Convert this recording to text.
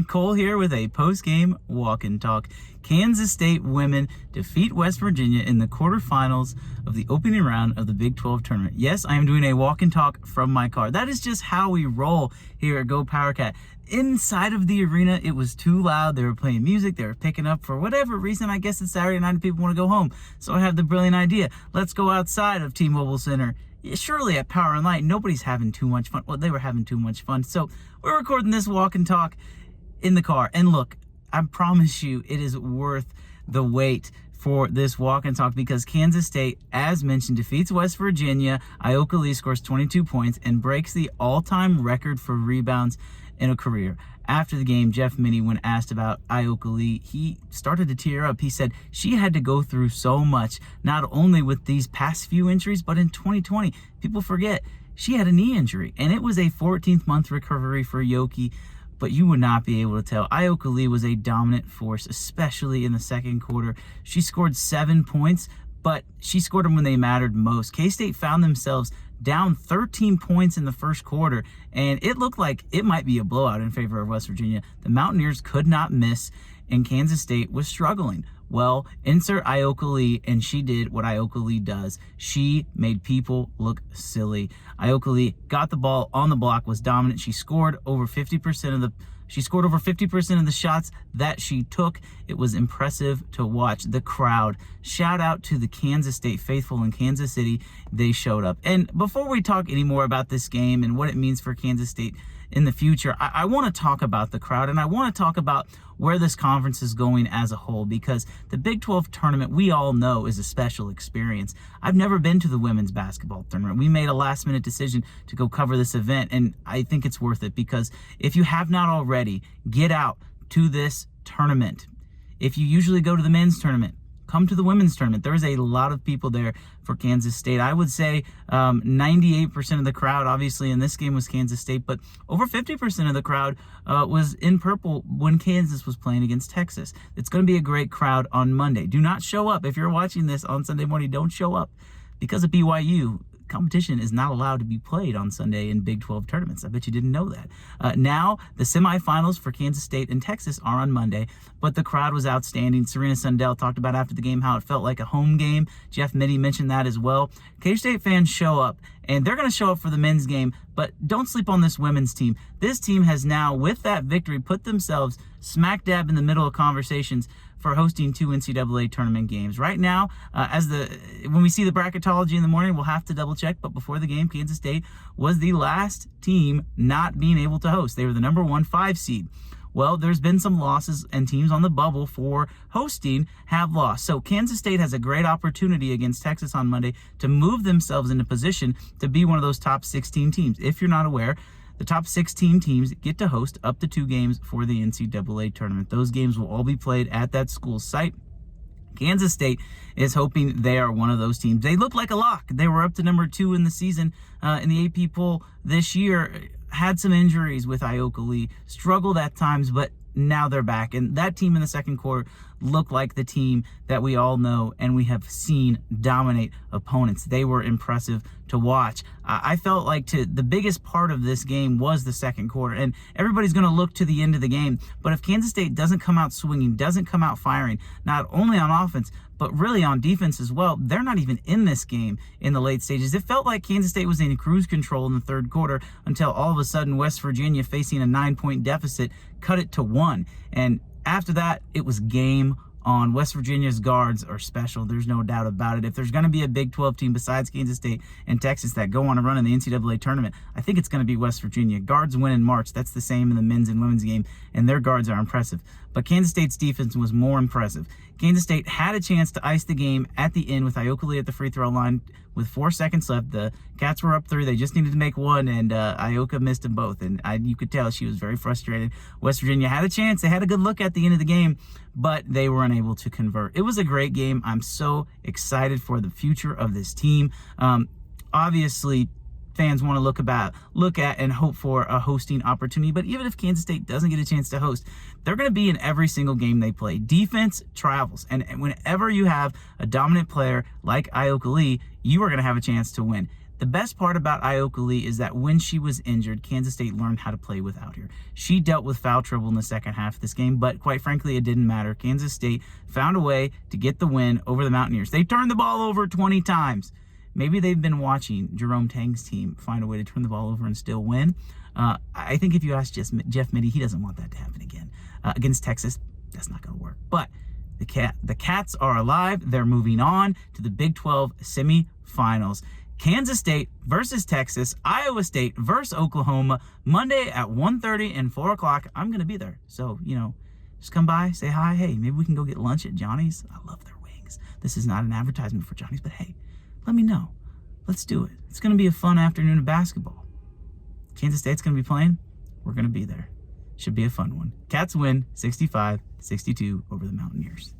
everyone. Cole here with a post-game walk and talk. Kansas State women defeat West Virginia in the quarterfinals of the opening round of the Big 12 tournament. Yes, I am doing a walk and talk from my car. That is just how we roll here at GoPowercat. Inside of the arena, it was too loud. They were playing music. They were picking up for whatever reason. I guess it's Saturday night and people want to go home. So I have the brilliant idea. Let's go outside of T-Mobile Center. Surely at Power and Light, nobody's having too much fun. Well, they were having too much fun. So we're recording this walk and talk in the car. And look, I promise you it is worth the wait for this walk and talk because Kansas State, as mentioned, defeats West Virginia. Ayoka Lee scores 22 points and breaks the all-time record for rebounds in a career. After the game, Jeff Minnie, when asked about Ayoka Lee, he started to tear up. He said she had to go through so much, not only with these past few injuries, but in 2020. People forget she had a knee injury, and it was a 14th-month recovery for Ayoka, but you would not be able to tell. Ayoka Lee was a dominant force, especially in the second quarter. She scored 7 points, but she scored them when they mattered most. K-State found themselves down 13 points in the first quarter, and it looked like it might be a blowout in favor of West Virginia. The Mountaineers could not miss, and Kansas State was struggling. Well, insert Ayoka Lee, and she did what Ayoka Lee does. She made people look silly. Ayoka Lee got the ball on the block, was dominant. She scored over 50% of the shots that she took. It was impressive to watch. The crowd, shout out to the Kansas State faithful in Kansas City. They showed up. And before we talk any more about this game and what it means for Kansas State in the future, I want to talk about the crowd, and I want to talk about where this conference is going as a whole, because the Big 12 tournament, we all know, is a special experience. I've never been to the women's basketball tournament. We made a last-minute decision to go cover this event, and I think it's worth it, because if you have not already, get out to this tournament. If you usually go to the men's tournament, come to the women's tournament. There's a lot of people there for Kansas State. I would say 98% of the crowd, obviously in this game, was Kansas State, but over 50% of the crowd was in purple when Kansas was playing against Texas. It's going to be a great crowd on Monday. Do not show up. If you're watching this on Sunday morning, don't show up. Because of BYU, competition is not allowed to be played on Sunday in Big 12 tournaments. I bet you didn't know that. Now, the semifinals for Kansas State and Texas are on Monday, but the crowd was outstanding. Serena Sundell talked about after the game how it felt like a home game. Jeff Minnie mentioned that as well. K-State fans show up, and they're going to show up for the men's game, but don't sleep on this women's team. This team has now, with that victory, put themselves smack dab in the middle of conversations for hosting 2 NCAA tournament games. Right now, when we see the bracketology in the morning, we'll have to double check, but before the game, Kansas State was the last team not being able to host. They were the number 5 seed. Well, there's been some losses, and teams on the bubble for hosting have lost. So Kansas State has a great opportunity against Texas on Monday to move themselves into position to be one of those top 16 teams. If you're not aware, the top 16 teams get to host up to 2 games for the NCAA tournament. Those games will all be played at that school's site. Kansas State is hoping they are one of those teams. They look like a lock. They were up to number 2 in the season in the AP poll this year. Had some injuries with Ayoka Lee, struggled at times, but now they're back. And that team in the second quarter looked like the team that we all know and we have seen dominate opponents. They were impressive to watch. I felt like the biggest part of this game was the second quarter, and everybody's going to look to the end of the game. But if Kansas State doesn't come out swinging, doesn't come out firing, not only on offense, but really on defense as well, they're not even in this game in the late stages. It felt like Kansas State was in cruise control in the third quarter until all of a sudden West Virginia, facing a 9-point deficit, cut it to 1. And after that, it was game on. West Virginia's guards are special. There's no doubt about it. If there's going to be a Big 12 team besides Kansas State and Texas that go on a run in the NCAA tournament, I think it's going to be West Virginia. Guards win in March. That's the same in the men's and women's game, and their guards are impressive. But Kansas State's defense was more impressive. Kansas State had a chance to ice the game at the end with Ayoka Lee at the free throw line with 4 seconds left. The Cats were up 3. They just needed to make 1, and Ayoka missed them both. And you could tell she was very frustrated. West Virginia had a chance. They had a good look at the end of the game, but they were unable to convert. It was a great game. I'm so excited for the future of this team. Obviously, fans want to look at and hope for a hosting opportunity. But even if Kansas State doesn't get a chance to host, they're going to be in every single game they play. Defense travels. And whenever you have a dominant player like Ayoka Lee, you are going to have a chance to win. The best part about Ayoka Lee is that when she was injured, Kansas State learned how to play without her. She dealt with foul trouble in the second half of this game, but quite frankly, it didn't matter. Kansas State found a way to get the win over the Mountaineers. They turned the ball over 20 times. Maybe they've been watching Jerome Tang's team find a way to turn the ball over and still win. I think if you ask Jeff Mittie, he doesn't want that to happen again. Against Texas, that's not going to work. But the Cats are alive. They're moving on to the Big 12 semifinals. Kansas State versus Texas, Iowa State versus Oklahoma, Monday at 1:30 and 4 o'clock. I'm going to be there. So, just come by, say hi. Hey, maybe we can go get lunch at Johnny's. I love their wings. This is not an advertisement for Johnny's, but hey, let me know. Let's do it. It's going to be a fun afternoon of basketball. Kansas State's going to be playing. We're going to be there. Should be a fun one. Cats win 65-62 over the Mountaineers.